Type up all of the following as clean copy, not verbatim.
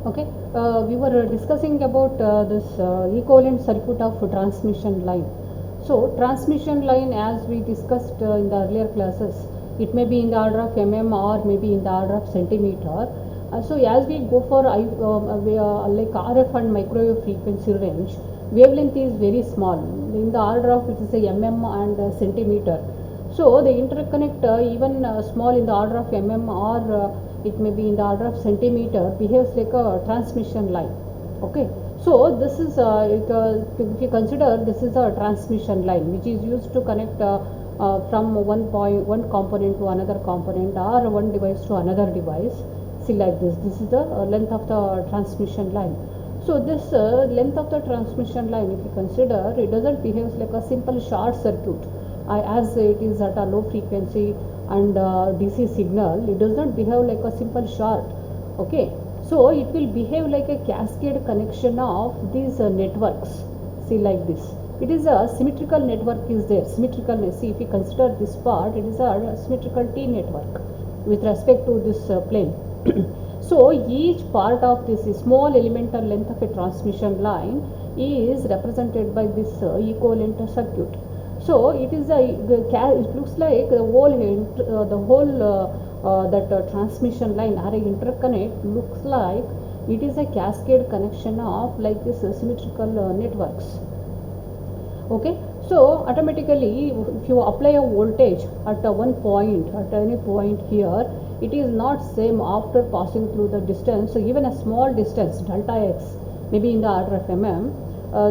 Okay, we were discussing about this equivalent circuit of transmission line. So, transmission line, as we discussed in the earlier classes, it may be in the order of mm or maybe in the order of centimeter. So, as we go for like RF and microwave frequency range, wavelength is very small. In the order of it is a mm and centimeter. So, the interconnect even small in the order of mm or it may be in the order of centimeter behaves like a transmission line. Okay, so this is if you consider this is a transmission line which is used to connect from one component to another component or one device to another device. See, like this is the length of the transmission line. So this length of the transmission line, if you consider, it doesn't behave like a simple short circuit as it is at a low frequency and DC signal. It does not behave like a simple short. Okay, so it will behave like a cascade connection of these networks. See, like this. It is a symmetrical network is there. Symmetrical. See, if you consider this part, it is a symmetrical T network with respect to this plane. So each part of this small elemental length of a transmission line is represented by this equivalent circuit. So it is it looks like the whole that transmission line or interconnect looks like it is a cascade connection of like this symmetrical networks. Okay, so automatically if you apply a voltage at one point, at any point here, it is not same after passing through the distance. So even a small distance delta x, maybe in the order of mm,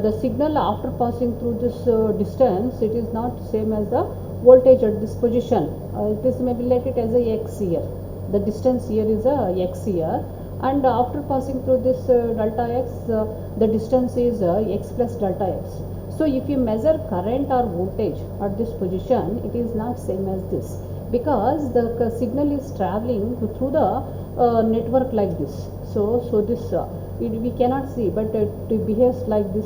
the signal after passing through this distance, it is not same as the voltage at this position. It is maybe let it as a x here. The distance here is a x here, and after passing through this delta x, the distance is x plus delta x. So if you measure current or voltage at this position, it is not same as this, because the signal is traveling through the network like this. So this we cannot see, but it behaves like this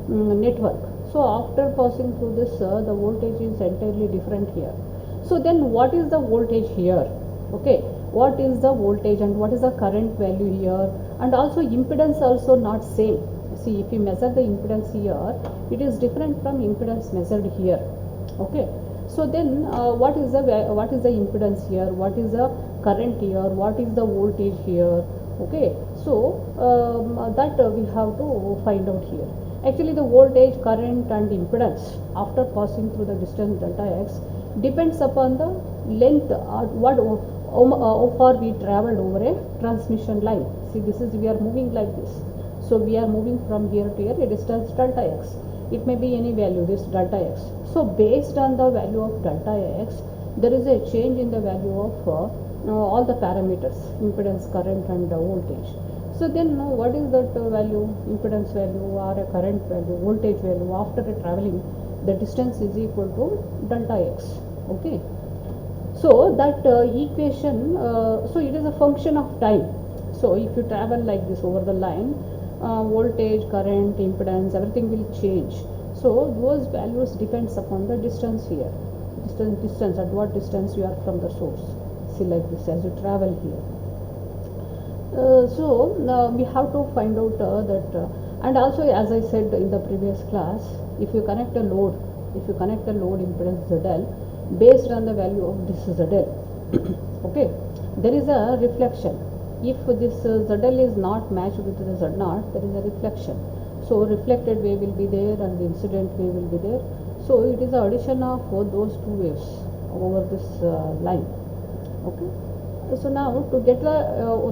network. So after passing through this, the voltage is entirely different here. So then what is the voltage here? Okay, what is the voltage and what is the current value here? And also impedance also not same. See, if you measure the impedance here, it is different from impedance measured here. Okay, so then what is the impedance here, what is the current here, what is the voltage here? Okay, so that we have to find out here. Actually, the voltage, current and impedance after passing through the distance delta x depends upon the length how far we traveled over a transmission line. See, this is, we are moving like this. So we are moving from here to here, a distance delta x. It may be any value, this delta x. So based on the value of delta x, there is a change in the value of all the parameters, impedance, current and voltage. So then what is that value, impedance value or a current value, voltage value after traveling the distance is equal to delta x. Okay. So that equation, so it is a function of time. So if you travel like this over the line, voltage, current, impedance, everything will change. So those values depends upon the distance here. Distance, at what distance you are from the source. See, like this as you travel here. So we have to find out that and also, as I said in the previous class, if you connect a load impedance ZL based on the value of this ZL, okay, there is a reflection. If this ZL is not matched with the Z0, there is a reflection. So reflected wave will be there and the incident wave will be there. So it is the addition of those two waves over this line. Okay. So now to get the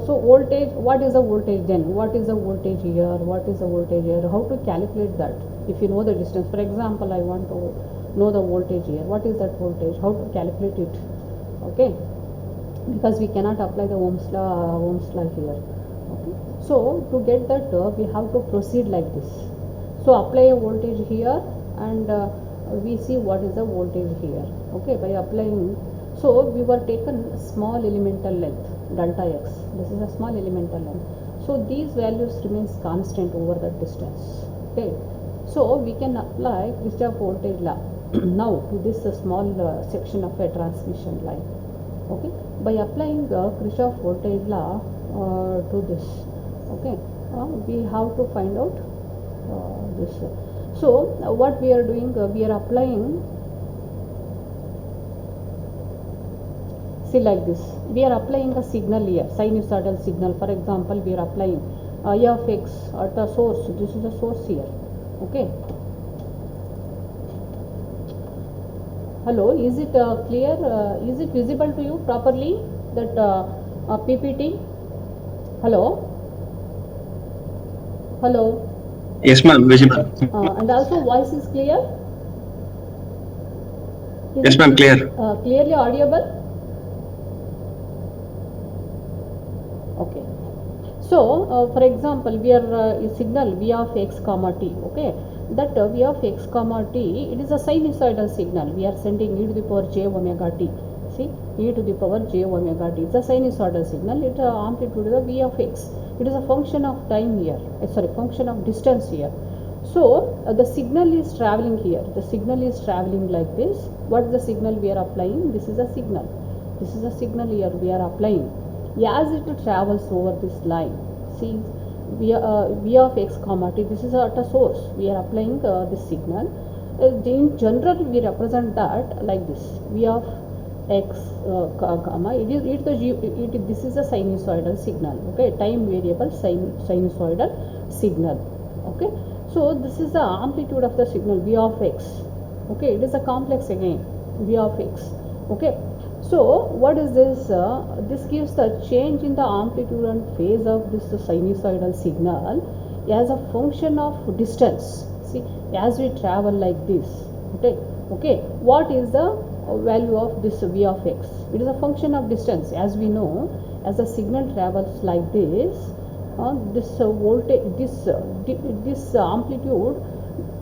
so voltage, what is the voltage then? What is the voltage here? What is the voltage here? How to calculate that? If you know the distance, for example, I want to know the voltage here. What is that voltage? How to calculate it? Okay, because we cannot apply the Ohm's law here. Okay, so to get that we have to proceed like this. So apply a voltage here and we see what is the voltage here. Okay, by applying. So we were taken small elemental length delta x. This is a small elemental length. So these values remains constant over that distance. Okay, so we can apply Kirchhoff voltage law now to this small section of a transmission line. Okay, by applying Kirchhoff voltage law to this, Okay, we have to find out this. So what we are doing, we are applying, see like this, we are applying a signal here, sinusoidal signal. For example, we are applying f of x at a source. This is a source here. Okay, hello, is it clear? Is it visible to you properly, that PPT? Hello, hello. Yes, ma'am, visible. And also voice is clear? Yes, ma'am, clear. Clearly audible? Okay. So for example, we are signal v of x comma t. Okay, that v of x comma t, it is a sinusoidal signal. We are sending e to the power j omega t. See, e to the power j omega t. It's a sinusoidal signal. Its amplitude is a v of x. It is a function of time here. Sorry, function of distance here. So the signal is traveling here. The signal is traveling like this. What is the signal we are applying? This is a signal. This is a signal here we are applying. As it travels over this line, see, v of x comma t, this is at a source. We are applying this signal. In general, we represent that like this: v of x comma. This is a sinusoidal signal. Okay, time variable sinusoidal signal. Okay, so this is the amplitude of the signal v of x. Okay, it is a complex again, v of x. Okay, so what is this? This gives the change in the amplitude and phase of this sinusoidal signal as a function of distance. See, as we travel like this. Okay, what is the value of this v of x? It is a function of distance. As we know, as the signal travels like this, this voltage, this amplitude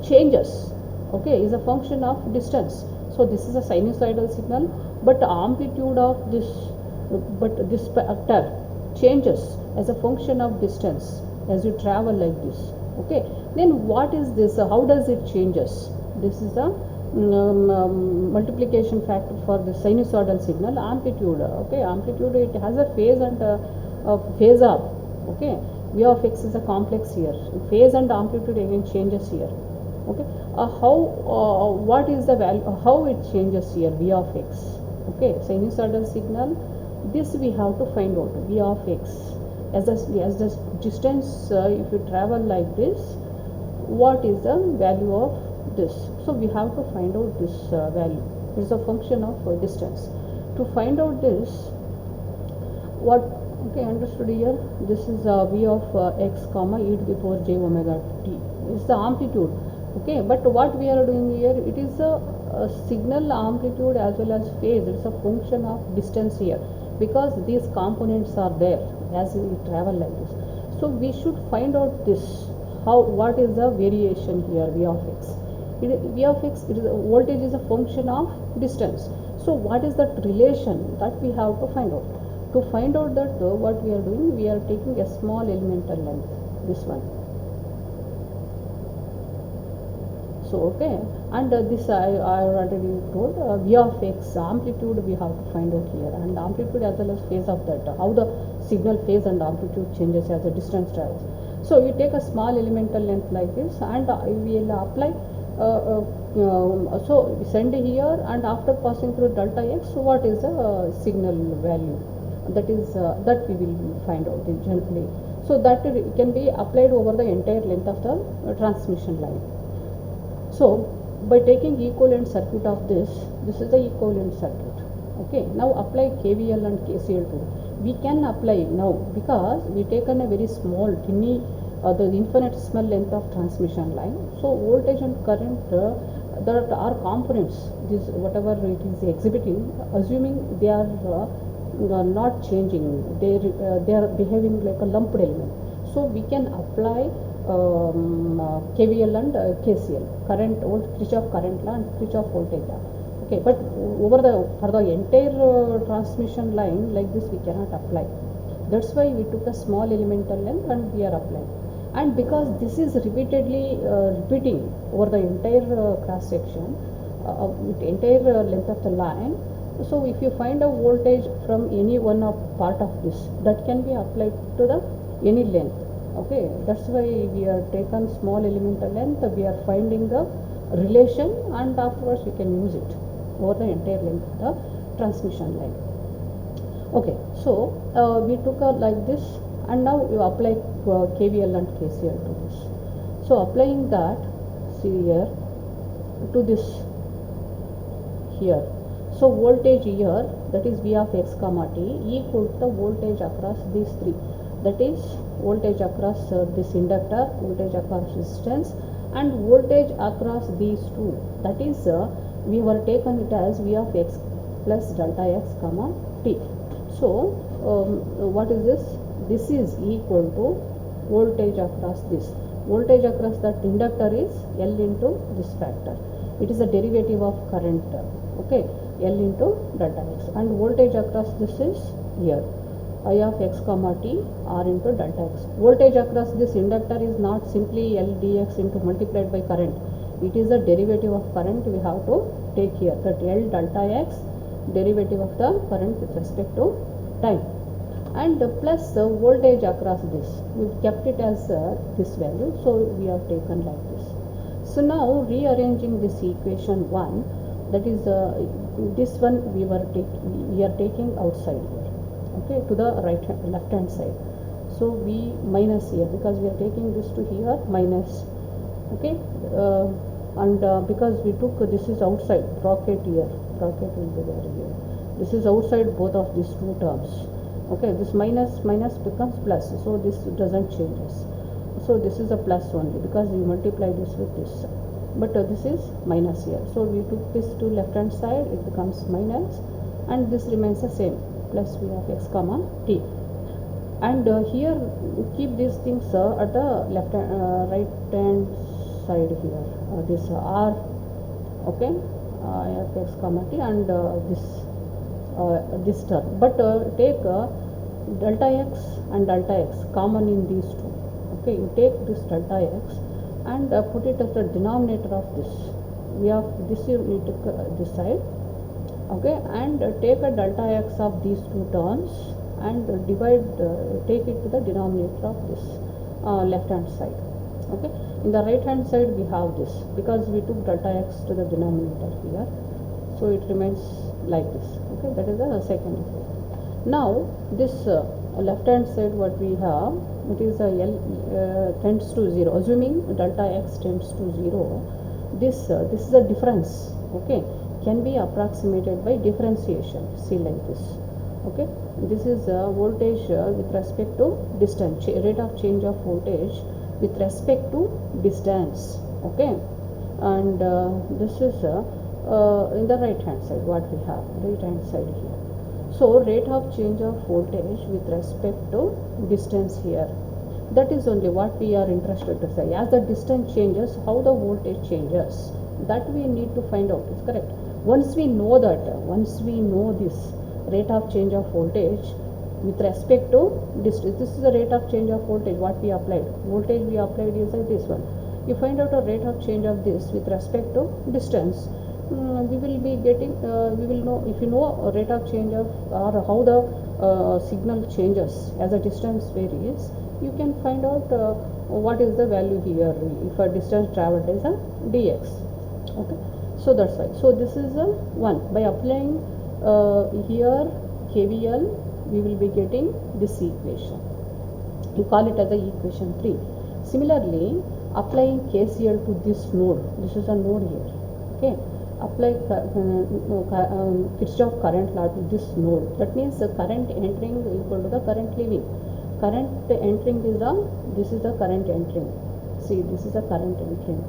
changes. Okay, is a function of distance. So this is a sinusoidal signal, but amplitude of this factor changes as a function of distance as you travel like this. Okay, then what is this? How does it changes? This is the multiplication factor for the sinusoidal signal, amplitude. Okay, amplitude, it has a phase and phasor. Okay, v of x is a complex here. Phase and amplitude again changes here. Okay, what is the value? How it changes here? V of x. Okay, sinusoidal signal. This we have to find out. V of x as the distance. If you travel like this, what is the value of this? So we have to find out this value. It is a function of distance. To find out this, what? Okay, understood here. This is v of x comma e to the power j omega t. It's the amplitude. Okay, but what we are doing here, it is a signal amplitude as well as phase. It's a function of distance here, because these components are there as we travel like this. So we should find out this, what is the variation here, v of x. V of x, it is voltage is a function of distance. So what is that relation that we have to find out? To find out that, what we are doing, we are taking a small elemental length, this one. So okay, and this I already told, v of x amplitude we have to find out here, and amplitude as well as phase of that, how the signal phase and amplitude changes as the distance travels. So we take a small elemental length like this, and we will apply. So we send here, and after passing through delta x, so what is the signal value? That is that we will find out gently. So that can be applied over the entire length of the transmission line. So by taking equivalent circuit of this is the equivalent circuit. Okay, now apply KVL and KCL to it. We can apply now because we taken a very small tiny the infinitesimal length of transmission line. So voltage and current, there are components, this whatever it is exhibiting, assuming they are not changing, they are behaving like a lumped element. So we can apply KVL and KCL, Kirchhoff current law and Kirchhoff voltage law. Okay, but for the entire transmission line like this we cannot apply. That's why we took a small elemental length and we are applying. And because this is repeatedly repeating over the entire cross section, entire length of the line, so if you find a voltage from any one of part of this, that can be applied to the any length. Okay, that's why we are taken small elemental length, we are finding the relation, and afterwards we can use it over the entire length of the transmission line. Okay, so we took like this, and now you apply KVL and KCL to this. So applying that, see here, to this here. So voltage here, that is V of x comma t, equal to the voltage across these three. That is voltage across this inductor, voltage across resistance, and voltage across these two. That is we were taken it as V of x plus delta x comma t. So what is this? This is equal to voltage across this. Voltage across that inductor is L into this factor. It is a derivative of current. Okay, L into delta x, and voltage across this is here I of x comma t r into delta x. Voltage across this inductor is not simply L dx into multiplied by current. It is a derivative of current. We have to take here that L delta x derivative of the current with respect to time, and plus voltage across this. We kept it as this value, so we have taken like this. So now rearranging this equation 1, that is this one we are taking outside here, okay, to the left hand side. So we minus here because we are taking this to here minus, okay, and because we took this is outside, bracket here, bracket will be there here. This is outside both of these two terms. Okay, this minus becomes plus, so this doesn't change us. So this is a plus only because we multiply this with this, but this is minus here. So we took this to left hand side, it becomes minus, and this remains the same, plus V of x comma t. And here keep these things at the left right hand side here, this r, okay, I of x comma t, and this term, but take delta x and delta x common in these two. Okay, you take this delta x and put it as the denominator of this. We have this, you need to this side, okay, and take a delta x of these two terms and divide, take it to the denominator of this left hand side. Okay, in the right hand side we have this because we took delta x to the denominator here, so it remains like this. Okay, that is the second effect. Now this left hand side what we have, it is L tends to 0, assuming delta x tends to 0. This is a difference, okay, can be approximated by differentiation. See like this. Okay, this is voltage with respect to distance, rate of change of voltage with respect to distance. Okay, and this is in the right hand side what we have, right hand side here. So rate of change of voltage with respect to distance here, that is only what we are interested to say. As the distance changes, how the voltage changes, that we need to find out. It's correct. Once we know that, once we know this rate of change of voltage with respect to distance, this is the rate of change of voltage what we applied. Voltage we applied is like this one. You find out a rate of change of this with respect to distance. We will be getting, we will know, if you know rate of change of or how the signal changes as the distance varies, you can find out what is the value here if a distance traveled is a dx. Okay, so that's why. So this is a 1. By applying here KVL, we will be getting this equation. You call it as the equation 3. Similarly, applying KCL to this node, this is a node here. Okay, apply Kirchhoff current law to this node. That means the current entering equal to the current leaving. Current entering is the, this is the current entering. See, this is the current entering.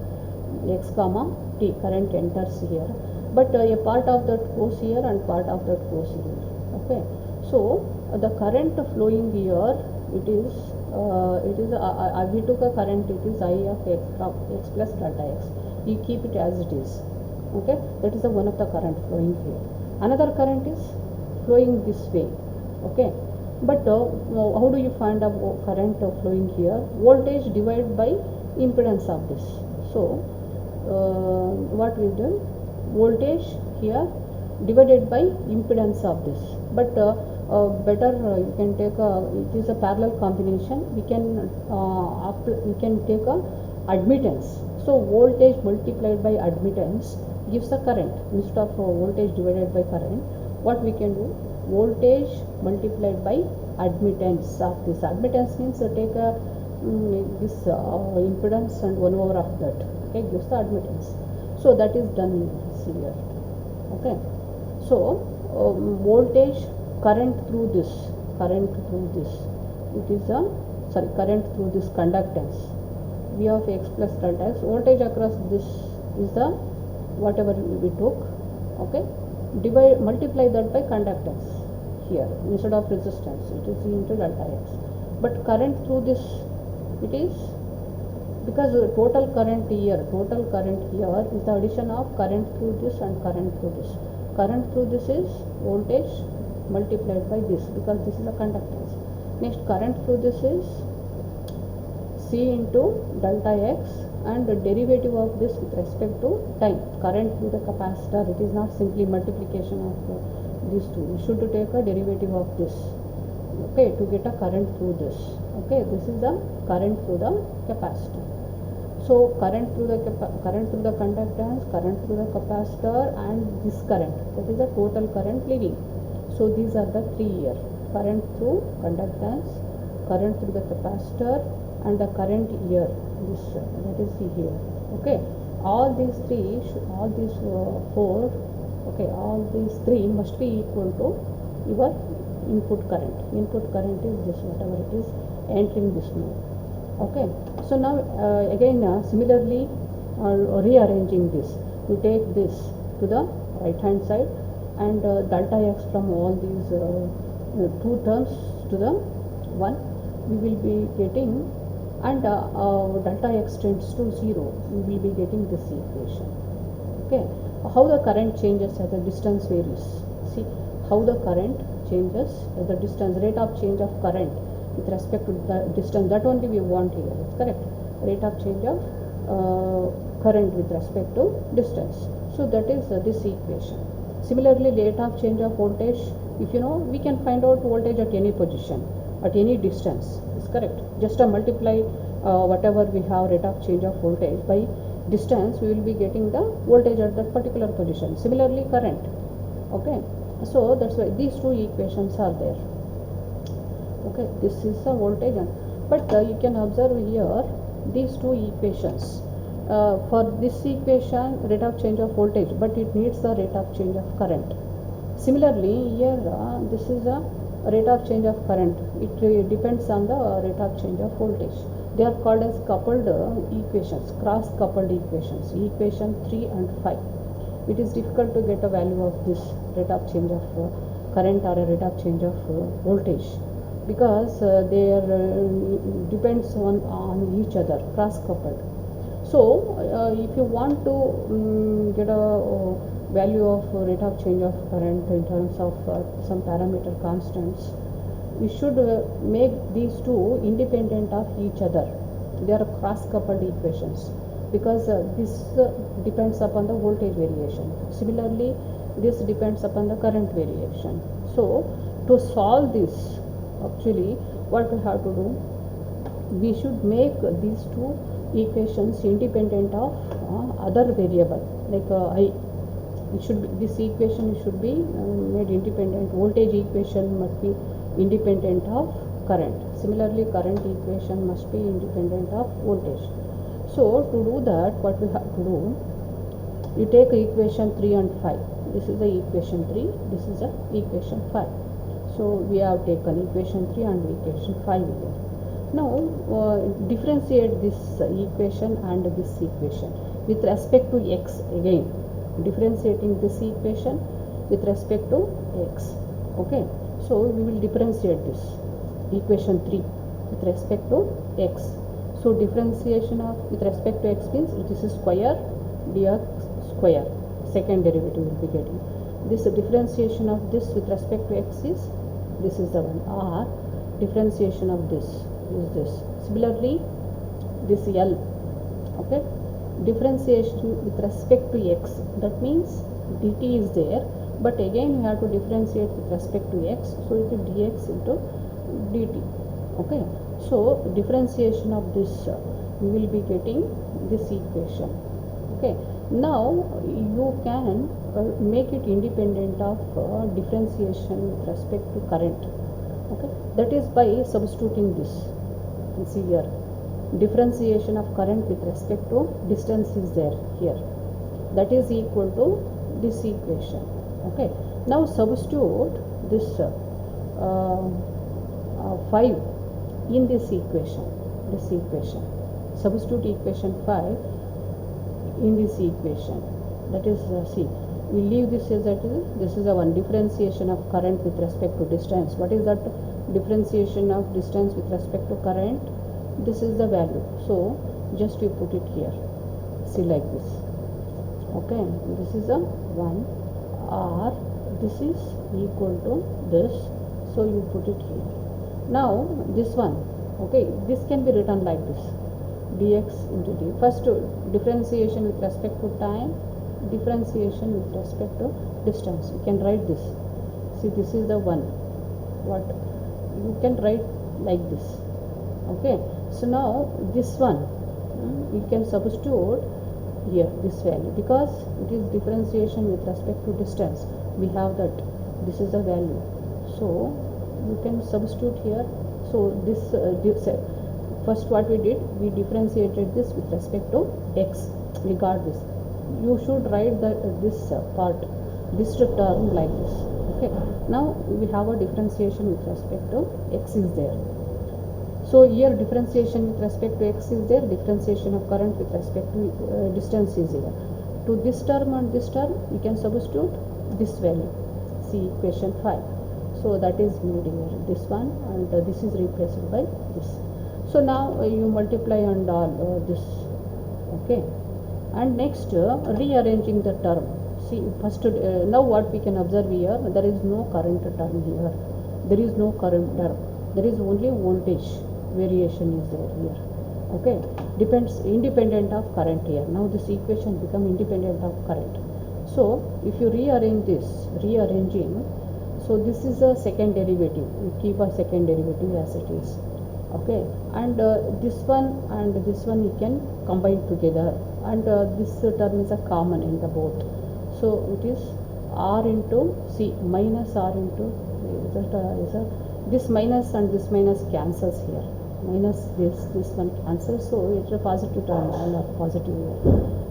X comma t, current enters here, but a part of that goes here and part of that goes here. Okay, so the current flowing here, it is we took a current, it is I of x plus delta x. You keep it as it is. Okay, that is the one of the current flowing here. Another current is flowing this way. Okay, but how do you find a current flowing here? Voltage divided by impedance of this. So what we do, voltage here divided by impedance of this, but better you can take it is a parallel combination. We can take a admittance. So voltage multiplied by admittance gives the current. Instead of voltage divided by current, what we can do, voltage multiplied by admittance of this. Admittance means take a this impedance and 1 over of that, okay, gives the admittance. So that is done here, okay. So voltage, current through this, it is a current through this conductance, V of x plus delta x. Voltage across this is the whatever we took, okay, multiply that by conductance here instead of resistance, it is into delta x. But current through this, it is, because total current here is the addition of current through this and current through this. Current through this is voltage multiplied by this, because this is a conductance. Next, current through this is C into delta x, and the derivative of this with respect to time. Current through the capacitor, it is not simply multiplication of these two. We should take a derivative of this, okay, to get a current through this, okay. This is the current through the capacitor. So current through the conductance, current through the capacitor, and this current, that is the total current leaving. So these are the three here: current through conductance, current through the capacitor, and the current here, this that is here, okay. All these three, four, okay, all these three must be equal to your input current. Input current is this, whatever it is entering this node, okay. So now again similarly rearranging this, we take this to the right hand side, and delta x from all these two terms to the one we will be getting, and delta x tends to 0, we will be getting this equation, okay. How the current changes as the distance varies. See how the current changes as the distance, rate of change of current with respect to the distance, that only we want here, it's correct. Rate of change of current with respect to distance. So that is this equation. Similarly, rate of change of voltage, if you know, we can find out voltage at any position, at any distance, is correct. Just multiply whatever we have rate of change of voltage by distance, we will be getting the voltage at that particular position. Similarly, current, okay. So that's why these two equations are there, okay. This is the voltage, but you can observe here these two equations. For this equation, rate of change of voltage, but it needs the rate of change of current. Similarly, here this is a rate of change of current, it depends on the rate of change of voltage. They are called as coupled equations, cross coupled equations, equation 3 and 5. It is difficult to get a value of this rate of change of current or a rate of change of voltage, because they are depends on each other, cross coupled. So if you want to get a value of rate of change of current in terms of some parameter constants, you should make these two independent of each other. They are cross coupled equations, because this depends upon the voltage variation. Similarly, this depends upon the current variation. So to solve this, actually what we have to do, we should make these two equations independent of other variable, like I. It should be, this equation should be made independent. Voltage equation must be independent of current. Similarly, current equation must be independent of voltage. So to do that, what we have to do, you take equation 3 and 5. This is the equation 3, this is the equation 5. So we have taken equation 3 and equation 5 here. Now differentiate this equation and this equation with respect to x. Again differentiating this equation with respect to x, okay. So we will differentiate this equation 3 with respect to x. So differentiation of with respect to x means it is a square dx square, second derivative will be getting. This differentiation of this with respect to x is, this is the one, or differentiation of this is this. Similarly, this L, okay. Differentiation with respect to x, that means dt is there, but again we have to differentiate with respect to x, so it is dx into dt. Okay, so differentiation of this we will be getting this equation. Okay, now you can make it independent of differentiation with respect to current. Okay, that is by substituting this. You see here, differentiation of current with respect to distance is there here, that is equal to this equation. Okay, now substitute this 5 in this equation, substitute equation 5 in this equation, that is see, we leave this as that is, this is a one differentiation of current with respect to distance. What is that differentiation of distance with respect to current? This is the value, so just you put it here, see like this. Okay, this is a 1 or this is equal to this, so you put it here. Now this one, okay, this can be written like this, dx into d. First differentiation with respect to time, differentiation with respect to distance. You can write this, see this is the one, what you can write like this. Okay, so now this one you can substitute here this value, because it is differentiation with respect to distance, we have that, this is the value, so you can substitute here. So this first what we did, we differentiated this with respect to x, we got this. You should write this part, this term like this. Okay, now we have a differentiation with respect to x is there. So here differentiation with respect to x is there, differentiation of current with respect to distance is here. To this term and this term we can substitute this value, see equation 5. So that is made here, this one, and this is replaced by this. So now you multiply and all this. Okay, and next rearranging the term. See first now what we can observe here, there is no current term here, there is no current term, there is only voltage variation is there here. Okay, depends independent of current here. Now this equation become independent of current. So if you rearrange this, rearranging, so this is a second derivative, we keep a second derivative as it is. Okay, and this one and this one you can combine together, and this term is a common in the both, so it is r into c minus r into this minus and this minus cancels here, minus this one cancels, so it's a positive term and a positive here,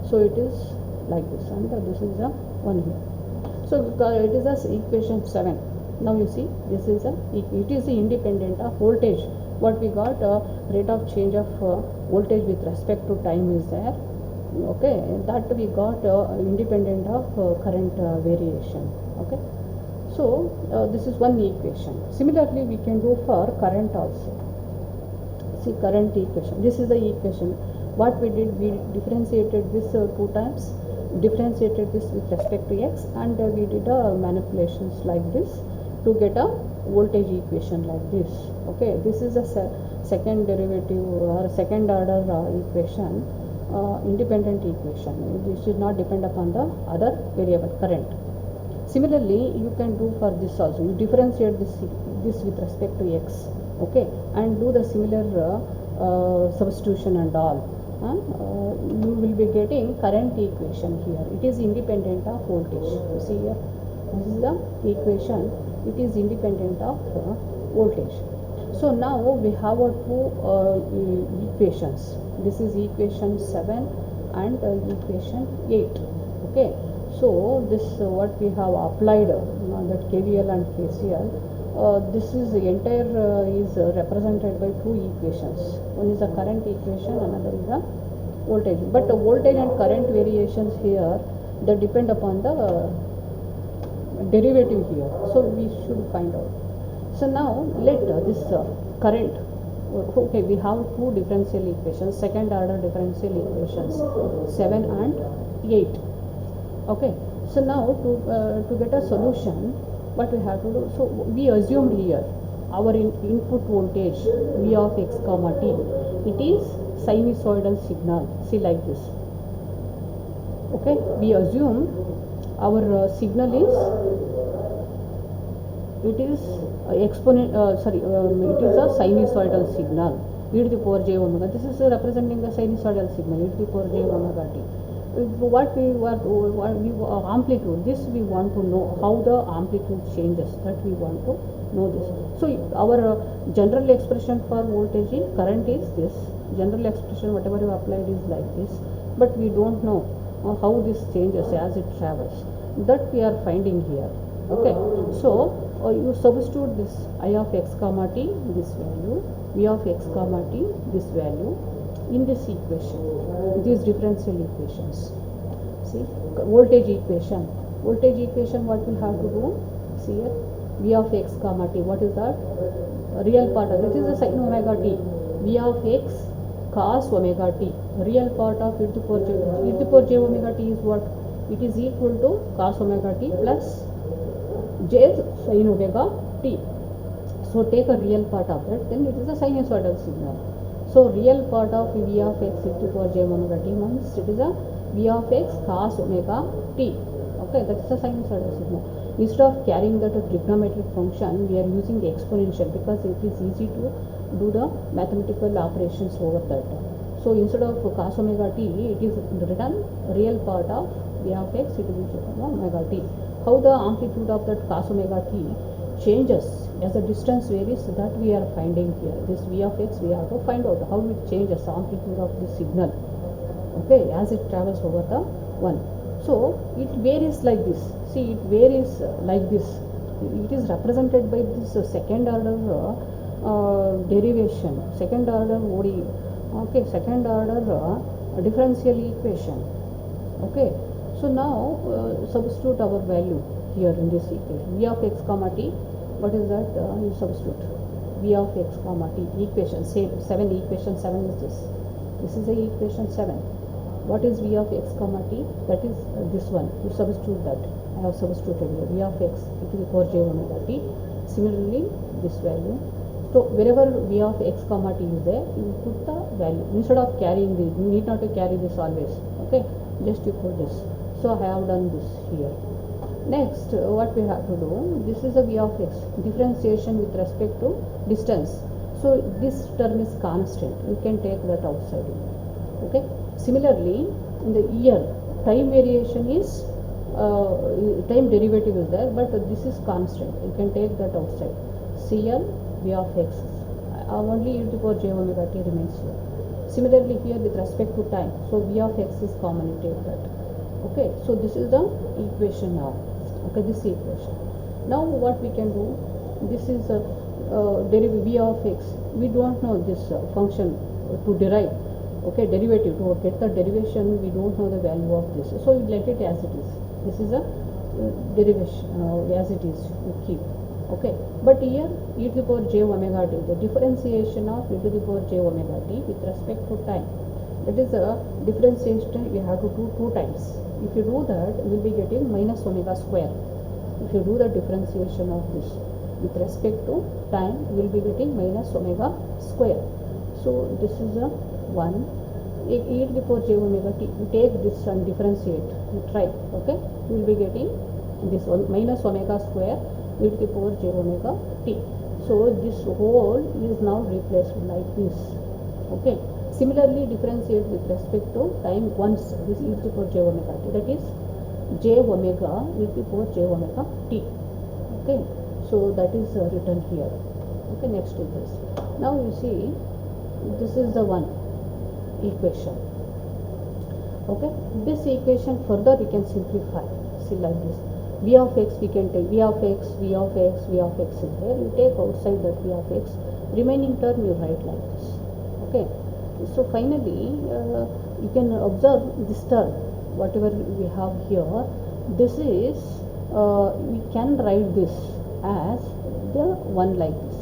so it is like this, and this is a 1 here. So it is as equation 7. Now you see this is a, it is independent of voltage. What we got, rate of change of voltage with respect to time is there. Okay, that we got independent of current variation. Okay, so this is one equation. Similarly we can do for current also. See current equation, this is the equation. What we did, we differentiated this 2 times, differentiated this with respect to x, and we did manipulations like this to get a voltage equation like this. Okay, this is a second derivative or second order equation, independent equation. This should not depend upon the other variable current. Similarly you can do for this also, you differentiate this with respect to x. Okay, and do the similar substitution and all. You will be getting current equation here, it is independent of voltage. You see here, this is the equation, it is independent of voltage. So now we have 2 equations, this is equation 7 and equation 8. Okay, so this what we have applied, that KVL and KCL. This is the entire is represented by 2 equations. One is the current equation, another is the voltage. But the voltage and current variations here, they depend upon the derivative here. So we should find out. So now let this current. Okay, we have 2 differential equations, second order differential equations, 7 and 8. Okay, so now to get a solution, what we have to do, so we assumed here our input voltage V of x comma t, it is sinusoidal signal, see like this. Okay, we assume our signal is it is it is a sinusoidal signal e to the power j omega. This is representing the sinusoidal signal e to the power j omega t. What we amplitude, this we want to know how the amplitude changes, that we want to know this. So our general expression for voltage in current is this, general expression whatever you applied is like this, but we don't know how this changes as it travels, that we are finding here. Okay, so you substitute this I of x comma t, this value, v of x comma t, this value in this equation, these differential equations. See, voltage equation, what we'll have to do, see here, v of x comma t, what is that? Real part of it is the sin omega t, v of x cos omega t, real part of e to the power j omega t is what? It is equal to cos omega t plus j sin omega t. So take a real part of that, then it is a sinusoidal signal. So real part of v of x e to the power j omega t means it is a v of x cos omega t. Okay, that is a sinusoidal signal. Instead of carrying that a trigonometric function, we are using the exponential because it is easy to do the mathematical operations over that. So instead of cos omega t, it is written real part of v of x e to the power omega t. How the amplitude of that cos omega t changes as the distance varies, that we are finding here. This v of x we have to find out how it changes the amplitude of the signal, okay, as it travels over the one. So it varies like this. See, it varies like this. It is represented by this second order derivation, second order ODE, okay, second order differential equation. Okay, so now substitute our value here in this equation, v of x comma t. What is that? You substitute v of x comma t, equation, say 7, equation 7 is this. This is the equation 7. What is v of x comma t? That is this one. You substitute that. I have substituted here v of x e to the power j omega t. Similarly, this value. So wherever v of x comma t is there, you put the value. Instead of carrying this, you need not to carry this always. Okay, just you put this. So I have done this here. Next, what we have to do, this is a v of x, differentiation with respect to distance. So this term is constant, you can take that outside. Okay, similarly in the year, time variation is time derivative is there, but this is constant, you can take that outside. Cl v of x, only e to the power j omega t remains here. Similarly here with respect to time, so v of x is common, you take that. Okay, so this is the equation now. Okay, this equation. Now what we can do, this is a derivative v of x. We don't know this function to derive. Okay, derivative, to get the derivation we don't know the value of this, so we let it as it is. This is a derivation as it is, you keep. Okay, but here e to the power j omega t, the differentiation of e to the power j omega t with respect to time, that is a differentiation we have to do 2 times. If you do that, you will be getting minus omega square. If you do the differentiation of this with respect to time, you will be getting minus omega square. So this is a 1 e to the power j omega t. You take this and differentiate, you try. Okay, you will be getting this one minus omega square e to the power j omega t. So this whole is now replaced like this. Okay, similarly differentiate with respect to time once, this e to the power j omega t, that is j omega e to the power j omega t. Okay, so that is written here. Okay, next is this. Now you see, this is the one equation. Okay, this equation further we can simplify. See, like this, v of x we can take v of x, v of x, v of x is there. You take outside that v of x, remaining term you write like this. Okay, so finally you can observe this term, whatever we have here. This is we can write this as the one like this.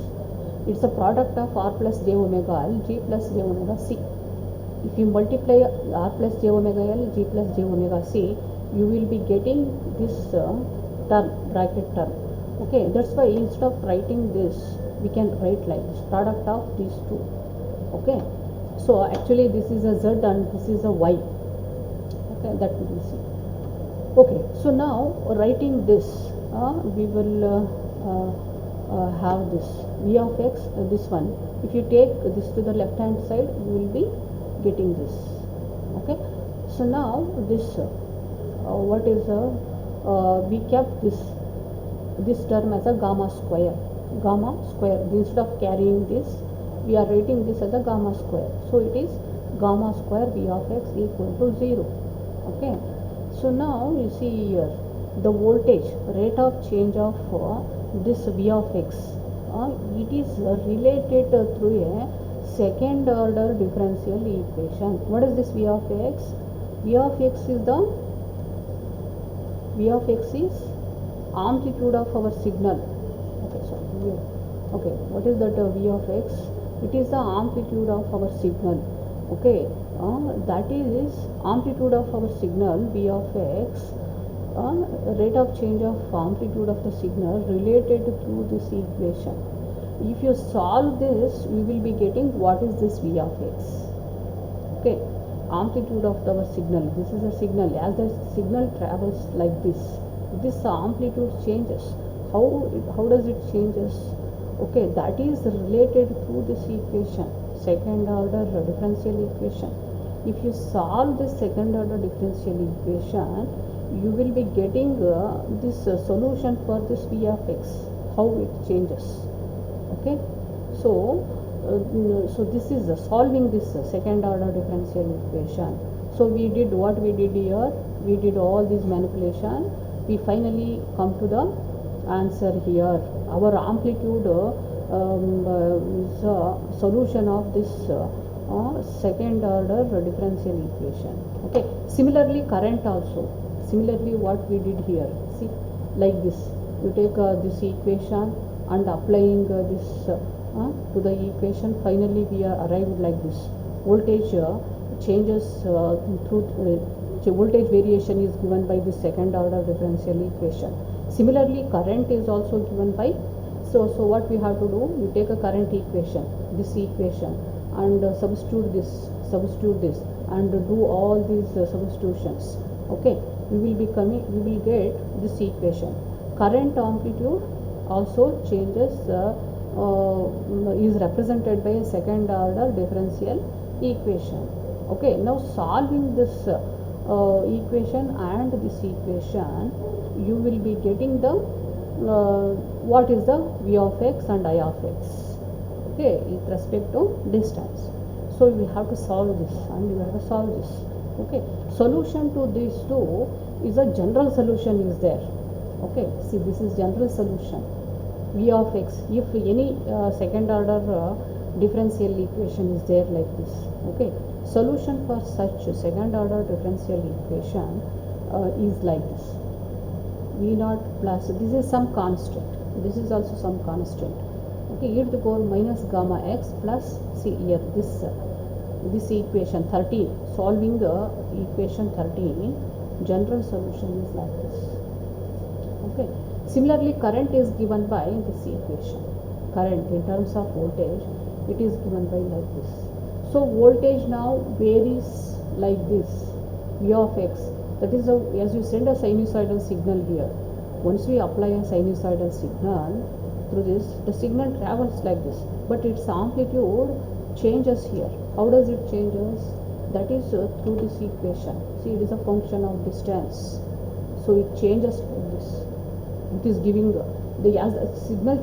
It's a product of r plus j omega l, g plus j omega c. If you multiply r plus j omega l, g plus j omega c, you will be getting this term, bracket term. Okay, that's why instead of writing this, we can write like this, product of these two. Okay, so actually this is a z and this is a y. Okay, that we will see. Okay, so now writing this, we will have this V of x, this one. If you take this to the left hand side, you will be getting this. Okay. So now this what is we kept this term as a gamma square. Instead of carrying this, we are writing this as a gamma square. So it is gamma square V of x equal to 0. Okay. So now you see here the voltage rate of change of this V of x. It is related through a second order differential equation. What is this V of x? V of x is amplitude of our signal. Okay, sorry. Okay, what is that V of x? It is the amplitude of our signal. Okay, that is amplitude of our signal V of x, rate of change of amplitude of the signal related through this equation. If you solve this, we will be getting what is this V of x. Okay, amplitude of our signal. This is a signal. As the signal travels like this amplitude changes. How does it changes? Okay, that is related through this equation, second order differential equation. If you solve this second order differential equation, you will be getting this solution for this V of x, how it changes. Okay, so this is solving this second order differential equation. So we did what we did here. We did all this manipulation. We finally come to the answer here. Our amplitude is a solution of this second order differential equation. Okay. Similarly, current also. Similarly, what we did here. See, like this. You take this equation and applying this to the equation. Finally, we are arrived like this. Voltage changes through voltage variation is given by the second order differential equation. Similarly, current is also given by. So what we have to do? You take a current equation, this equation, and substitute this, and do all these substitutions. Okay, we will get this equation. Current amplitude also changes is represented by a second order differential equation. Okay, now solving this equation and this equation, you will be getting the what is the V of x and I of x. Okay, with respect to distance. So we have to solve this and we have to solve this. Okay, solution to these two is a general solution is there. Okay, see, this is general solution. V of x, if any second order differential equation is there like this. Okay, solution for such second order differential equation is like this. V naught plus, this is some constant, this is also some constant. Okay, e to the power minus gamma x plus, see here this equation 13, solving the equation 13, general solution is like this. Okay, similarly current is given by this equation. Current in terms of voltage, it is given by like this. So voltage now varies like this, V of x. That is as you send a sinusoidal signal here. Once we apply a sinusoidal signal through this, the signal travels like this, but its amplitude changes here. How does it changes? That is through this equation. See, it is a function of distance. So it changes like this. It is giving as the signal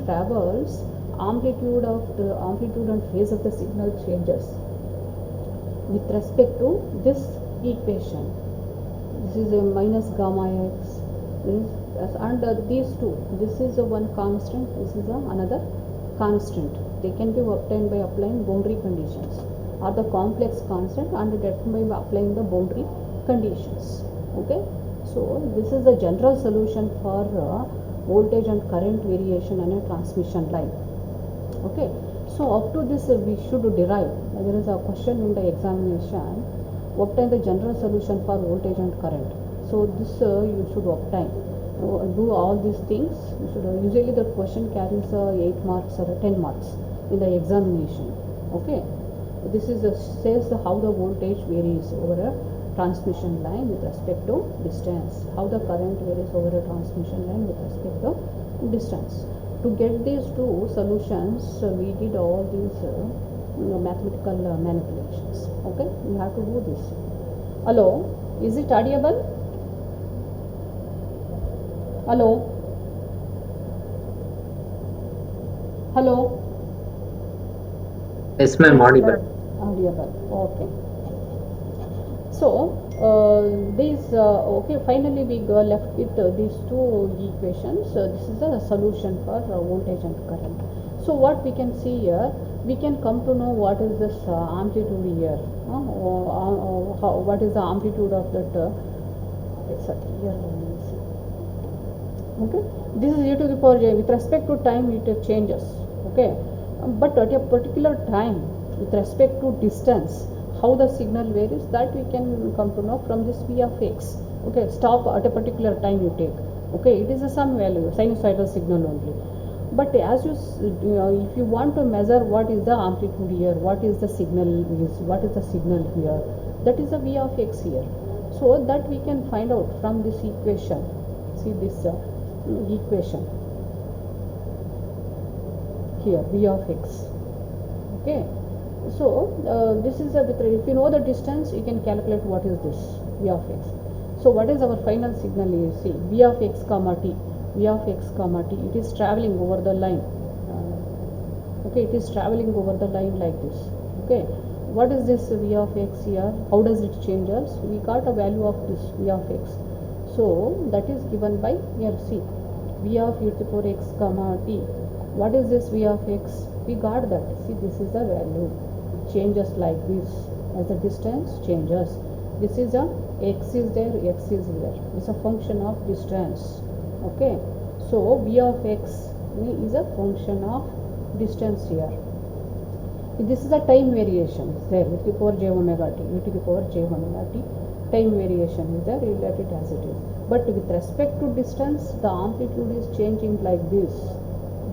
travels, amplitude and phase of the signal changes with respect to this equation. This is a minus gamma x, and these two, this is a one constant, this is another constant. They can be obtained by applying boundary conditions, or the complex constant and determined by applying the boundary conditions. Okay, so this is the general solution for voltage and current variation on a transmission line. Okay, so up to this we should derive. There is a question in the examination. Obtain the general solution for voltage and current. So this you should obtain. Do all these things. You should usually the question carries 8 marks or 10 marks in the examination. Okay, this is says how the voltage varies over a transmission line with respect to distance. How the current varies over a transmission line with respect to distance. To get these two solutions, we did all these mathematical manipulations. Okay, we have to do this. Hello, is it audible? Hello? Hello? Yes, ma'am, audible. Audible. Okay. So okay, finally we go left with these two equations. This is the solution for voltage and current. So what we can see here, we can come to know what is this amplitude here, what is the amplitude of that sorry, here let me see. Okay, this is e to the power j. With respect to time it changes. Okay, but at a particular time with respect to distance, how the signal varies, that we can come to know from this v of x. Okay, stop at a particular time you take. Okay, it is a some value, sinusoidal signal only. But as if you want to measure what is the amplitude here, what is the signal what is the signal here, that is the v of x here. So that we can find out from this equation. See this equation here, v of x. Okay, so this is if you know the distance, you can calculate what is this v of x. So what is our final signal? You see v of x comma t, v of x comma t, it is traveling over the line. Okay, it is traveling over the line like this. Okay, what is this v of x here? How does it changes? We got a value of this v of x. So that is given by here, see v of e to the power x comma t. What is this v of x? We got that. See, this is the value. It changes like this as the distance changes. This is a x is there, x is here. It's a function of distance. Okay, so v of x is a function of distance here. This is the time variation is there, e to the power j omega t, e to the power j omega t. Time variation is there, you let it as it is. But with respect to distance, the amplitude is changing like this.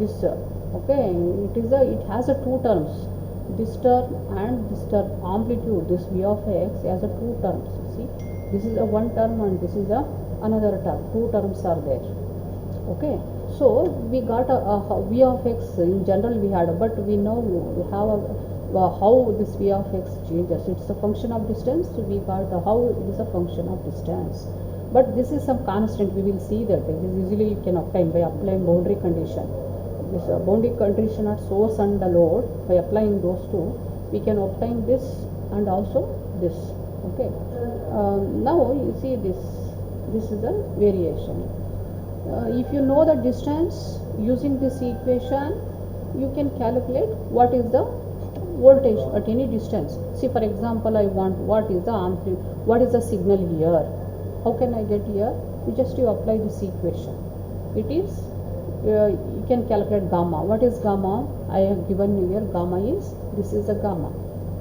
Okay, it has a two terms, this term and this term. Amplitude, this v of x has a two terms. See, this is a one term and this is a another term. Two terms are there. Okay, so we got a v of x in general we had, but we know we have a how this v of x changes. It's a function of distance. So we got how it is a function of distance. But this is some constant. We will see that this easily you can obtain by applying boundary condition. This boundary condition at source and the load, by applying those two, we can obtain this and also this. Okay, now you see this is the variation. If you know the distance, using this equation you can calculate what is the voltage at any distance. See, for example, I want what is the amplitude, what is the signal here. How can I get here? You apply this equation. It is you can calculate gamma. What is gamma? I have given here gamma is, this is the gamma.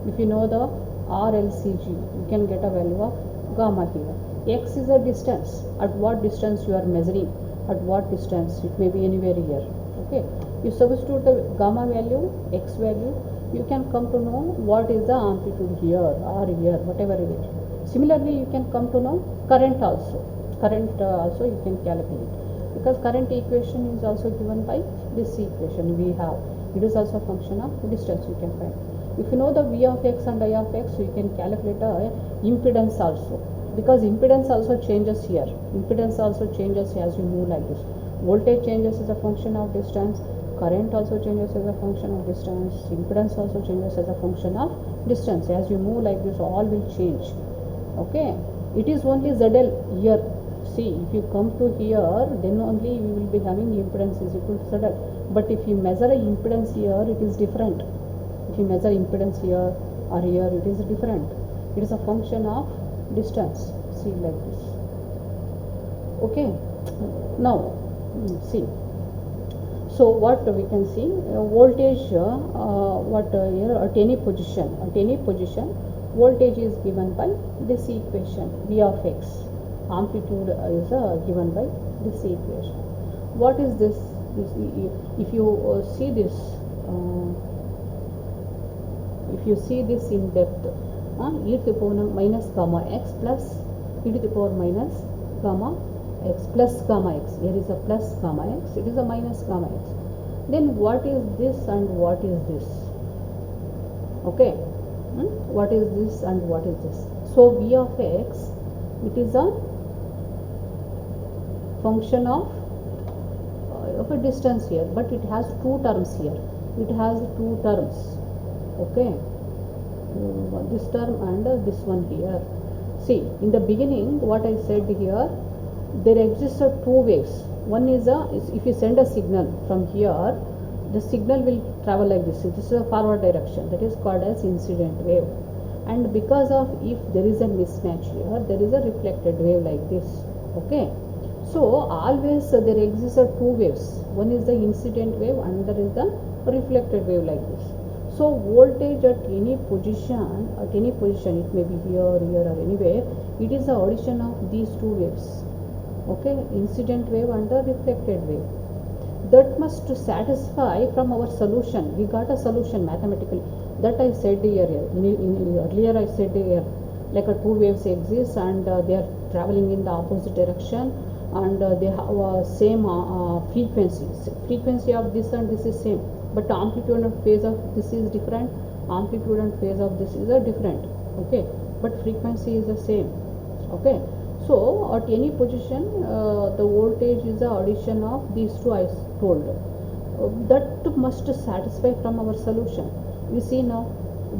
If you know the RLCG, you can get a value of gamma here. X is a distance. At what distance you are measuring? At what distance? It may be anywhere here. Okay, you substitute the gamma value, x value, you can come to know what is the amplitude here or here, whatever it is. Similarly, you can come to know current also. Current also you can calculate, because current equation is also given by this equation we have. It is also a function of distance you can find. If you know the v of x and I of x, you can calculate a impedance also, because impedance also changes here. Impedance also changes as you move like this. Voltage changes as a function of distance. Current also changes as a function of distance. Impedance also changes as a function of distance. As you move like this, all will change. Okay, it is only ZL here. See, if you come to here, then only we will be having impedance is equal to ZL. But if you measure a impedance here, it is different. If you measure impedance here or here, it is different. It is a function of distance. See, like this. Okay, now see. So what we can see, voltage here at any position, voltage is given by this equation v of x. Amplitude is given by this equation. What is this? If you see this, in depth, e to the power minus gamma x plus e to the power minus gamma x plus gamma x. Here is a plus gamma x, it is a minus gamma x. Then what is this and what is this? Okay, what is this and what is this? So v of x, it is a function of a distance here, but it has two terms here. It has two terms. Okay, this term and this one here. See, in the beginning, what I said here, there exists two waves. One is if you send a signal from here, the signal will travel like this. This is a forward direction. That is called as incident wave. And because of, if there is a mismatch here, there is a reflected wave like this. Okay. So always there exists two waves. One is the incident wave, another is the reflected wave like this. So voltage at any position, it may be here, here or anywhere, it is the addition of these two waves. Okay, incident wave and the reflected wave. That must satisfy from our solution. We got a solution mathematically. That I said here. Earlier I said here, like two waves exist and they are traveling in the opposite direction, and they have same frequency. Frequency of this and this is same, but amplitude and phase of this is different. Amplitude and phase of this is different. Okay, but frequency is the same. Okay, so at any position, the voltage is the addition of these two I told. That must satisfy from our solution. We see now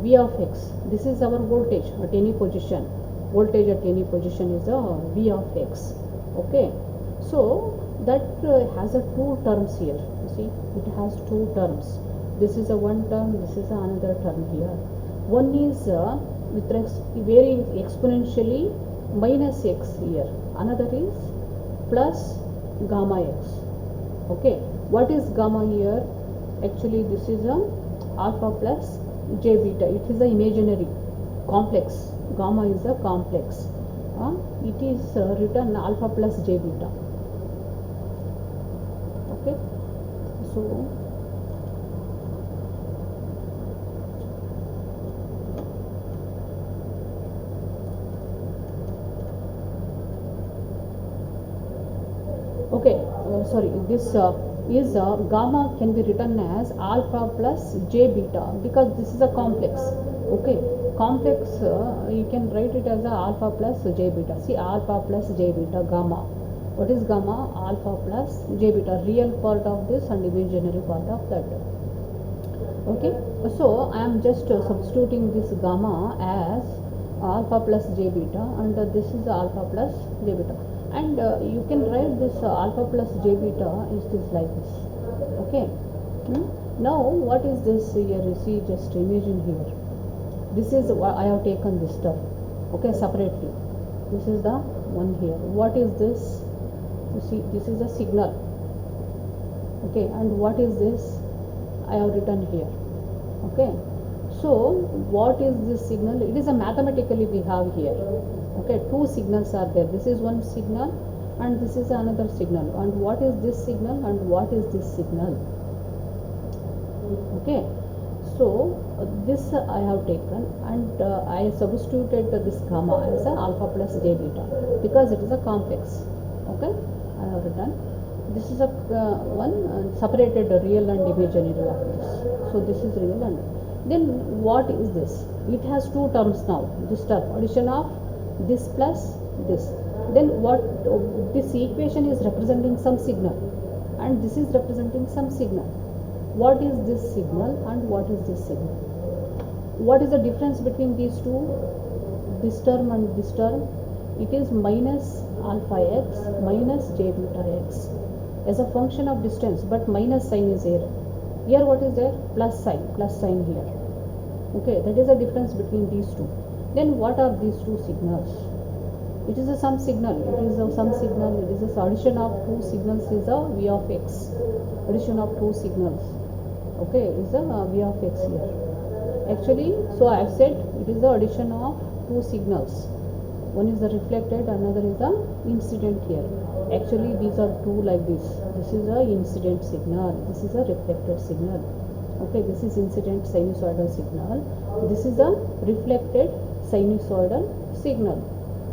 V of x. This is our voltage at any position. Voltage at any position is V of x. Okay, so that has two terms here. You see, it has two terms. This is a one term, this is another term here. One is with varying exponentially minus x here, another is plus gamma x. Okay, what is gamma here? Actually this is a alpha plus j beta. It is a imaginary complex. Gamma is a complex. It is written alpha plus j beta. Okay, so okay, sorry, this is gamma can be written as alpha plus j beta because this is a complex. Okay, complex you can write it as a alpha plus j beta. See, alpha plus j beta, gamma. What is gamma? Alpha plus j beta, real part of this and imaginary part of that. Okay, so I am just substituting this gamma as alpha plus j beta, and this is alpha plus j beta. And you can write this alpha plus j beta is this like this. Okay, now what is this here? You see, just imagine here, this is what I have taken this term. Okay, separately, this is the one here. What is this? You see, this is a signal. Okay, and what is this? I have written here. Okay, so what is this signal? It is a mathematically we have here. Okay, two signals are there. This is one signal and this is another signal. And what is this signal and what is this signal? Okay, so this I have taken and I substituted this gamma as a alpha plus j beta because it is a complex. Okay, I have written. This is a one separated real and imaginary of this. So this is real, and then what is this? It has two terms now. This term, addition of this plus this. Then what? This equation is representing some signal, and this is representing some signal. What is this signal and what is this signal? What is the difference between these two? This term and this term. It is minus alpha x minus j beta x as a function of distance, but minus sign is here. Here what is there? Plus sign here. Okay, that is the difference between these two. Then what are these two signals? It is some signal. It is some signal. It is a addition of two signals is a v of x. Addition of two signals. Okay, is a v of x here. Actually, so I have said it is the addition of two signals. One is the reflected, another is the incident here. Actually, these are two like this. This is a incident signal. This is a reflected signal. Okay, this is incident sinusoidal signal. This is a reflected sinusoidal signal.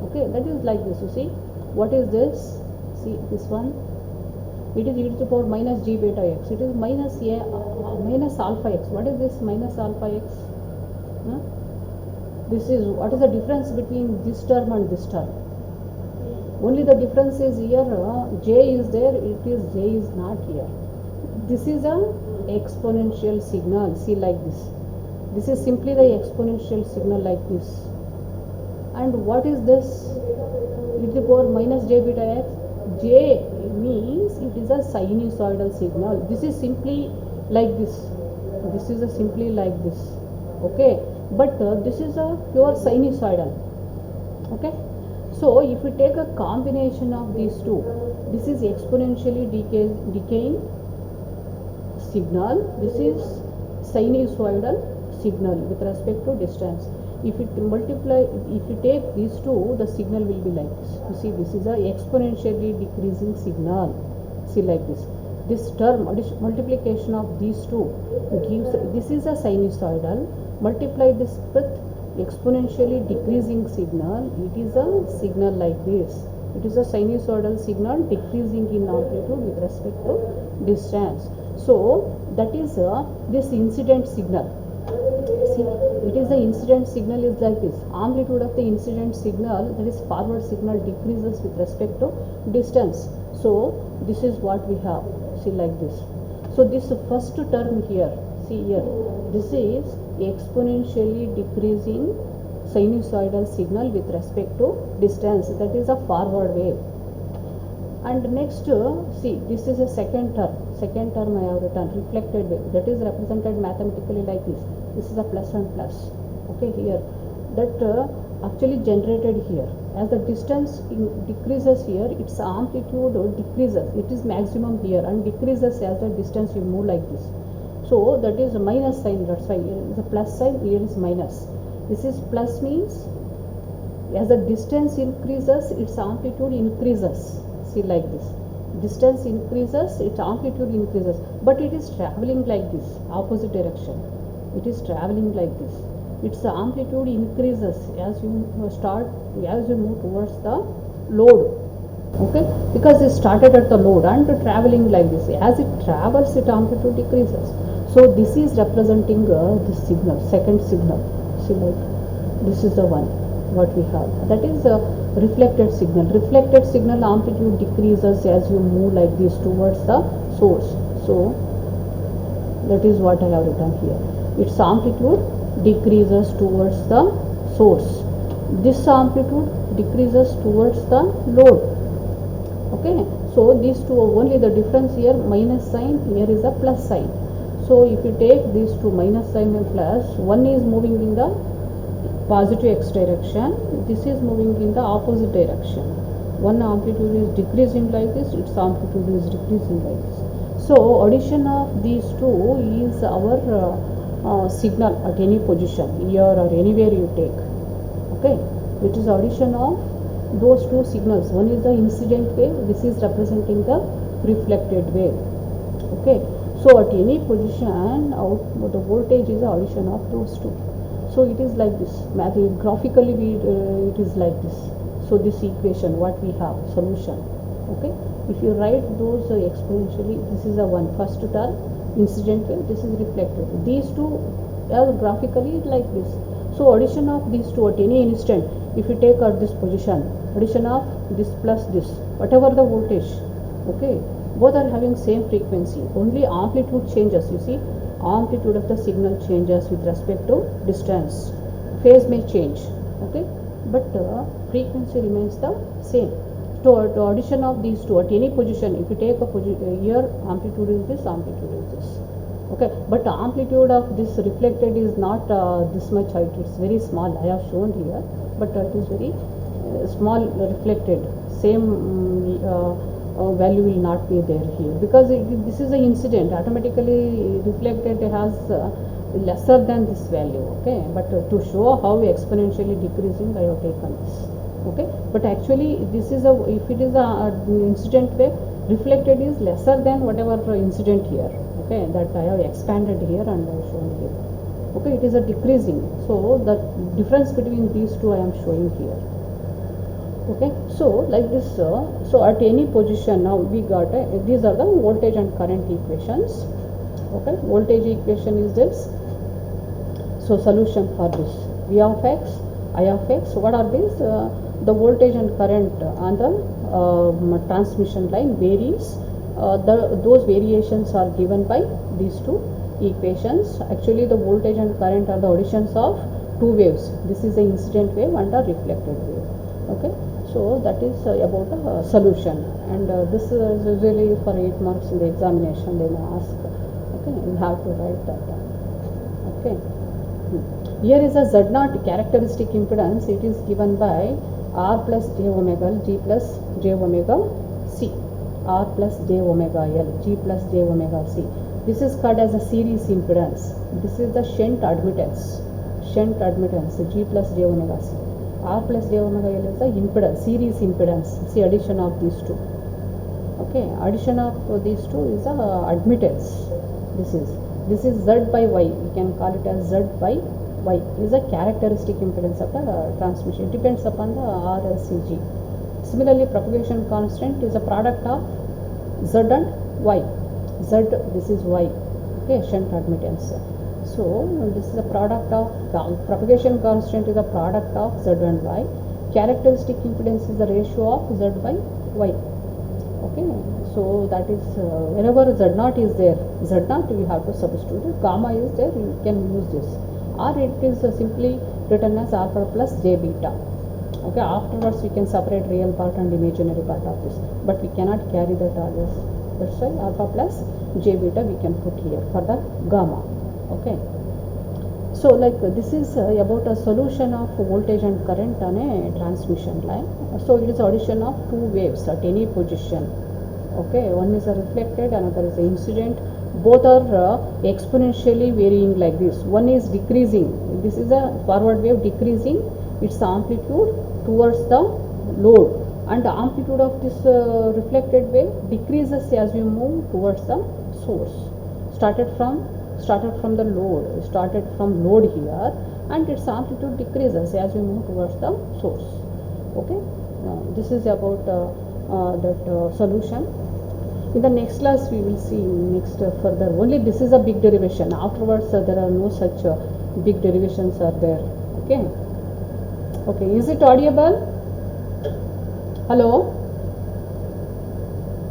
Okay, that is like this. You see, what is this? See this one, it is e to the power minus g beta x. It is minus minus alpha x. What is this minus alpha x? Huh? This is, what is the difference between this term and this term? Only the difference is here j is there, it is j is not here. This is a exponential signal. See like this. This is simply the exponential signal like this. And what is this? E to the power minus j beta x. J means it is a sinusoidal signal. This is simply like this. This is a simply like this. Okay. But this is a pure sinusoidal. Okay. So if we take a combination of these two, this is exponentially decaying signal. This is sinusoidal signal with respect to distance. If it multiply, if you take these two, the signal will be like this. You see, this is a exponentially decreasing signal. See like this. This term multiplication of these two gives, this is a sinusoidal. Multiply this with exponentially decreasing signal. It is a signal like this. It is a sinusoidal signal decreasing in amplitude with respect to distance. So that is this incident signal. See, it is the incident signal is like this. Amplitude of the incident signal, that is forward signal, decreases with respect to distance. So this is what we have. See like this. So this first term here, see here, this is exponentially decreasing sinusoidal signal with respect to distance. That is a forward wave. And next, see, this is a second term. Second term I have written reflected wave. That is represented mathematically like this. This is a plus and plus. Okay, here that actually generated here. As the distance decreases here, its amplitude decreases. It is maximum here and decreases as the distance you move like this. So that is a minus sign. That's why here is a plus sign. Here is minus. This is plus means as the distance increases, its amplitude increases. See like this. Distance increases, its amplitude increases, but it is traveling like this, opposite direction. It is traveling like this. Its amplitude increases as you move towards the load. Okay, because it started at the load and traveling like this. As it travels, its amplitude decreases. So this is representing this signal, second signal. See like this is the one what we have. That is reflected signal. Reflected signal amplitude decreases as you move like this towards the source. So that is what I have written here. Its amplitude decreases towards the source. This amplitude decreases towards the load. Okay, so these two, only the difference here minus sign, here is a plus sign. So if you take these two, minus sign and plus, one is moving in the positive x direction, this is moving in the opposite direction. One amplitude is decreasing like this, its amplitude is decreasing like this. So addition of these two is our signal at any position, here or anywhere you take. Okay, it is addition of those two signals. One is the incident wave, this is representing the reflected wave. Okay, so at any position the voltage is the addition of those two. So it is like this. Graphically it is like this. So this equation what we have, solution. Okay, if you write those exponentially, this is the one first term, incident wave, this is reflected. These two are graphically like this. So addition of these two at any instant, if you take at this position, addition of this plus this, whatever the voltage, okay, both are having same frequency, only amplitude changes. You see, amplitude of the signal changes with respect to distance. Phase may change, okay, but frequency remains the same. So addition of these two at any position, if you take a position here, amplitude is this, amplitude is this. Okay, but the amplitude of this reflected is not this much height, it's very small. I have shown here, but it is very small reflected. Same value will not be there here because this is an incident. Automatically reflected has lesser than this value. Okay, but to show how exponentially decreasing, I have taken this. Okay, but actually this is if it is a incident wave, reflected is lesser than whatever incident here. Okay, that I have expanded here and I have shown here. Okay, it is a decreasing. So the difference between these two I am showing here. Okay, so like this, so at any position now we got these are the voltage and current equations. Okay, voltage equation is this. So solution for this, V of x, I of x, what are these? The voltage and current on the transmission line varies. Those variations are given by these two equations. Actually the voltage and current are the additions of two waves. This is the incident wave and the reflected wave. Okay, so that is about the solution, and this is usually for 8 marks in the examination they may ask. Okay, you have to write that down. Okay. Here is a Z0 characteristic impedance. It is given by R plus j omega L, G plus j omega C. R plus j omega L, G plus j omega C. This is called as a series impedance. This is the shunt admittance. Shunt admittance, G plus j omega C. R plus j omega L is the impedance, series impedance. It's the addition of these two. Okay, addition of these two is the admittance. This is Z by Y. We can call it as Z by Y. Is a characteristic impedance of the transmission. It depends upon the R, L, C, G. Similarly, propagation constant is a product of Z and Y. Z, this is Y. Okay, shunt admittance. So this is a product of propagation constant is a product of Z and Y. Characteristic impedance is the ratio of Z by Y. Okay, so that is whenever Z0 is there, Z0 we have to substitute it. Gamma is there, you can use this. Or it is simply written as alpha plus j beta. Okay, afterwards we can separate real part and imaginary part of this, but we cannot carry that always. That's why alpha plus j beta we can put here for the gamma. Okay, so like this is about a solution of voltage and current on a transmission line. So it is addition of two waves at any position. Okay, one is a reflected, another is a incident. Both are exponentially varying like this. One is decreasing. This is a forward wave decreasing its amplitude towards the load, and the amplitude of this reflected wave decreases as you move towards the source. Started from the load, started from load here, and its amplitude decreases as you move towards the source. Okay, this is about that solution. In the next class we will see next further. Only this is a big derivation. Afterwards there are no such big derivations are there. Okay. Okay, is it audible? Hello?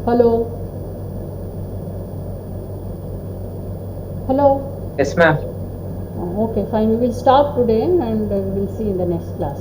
Hello? Hello? Yes, ma'am. Okay, fine. We will stop today and we will see in the next class.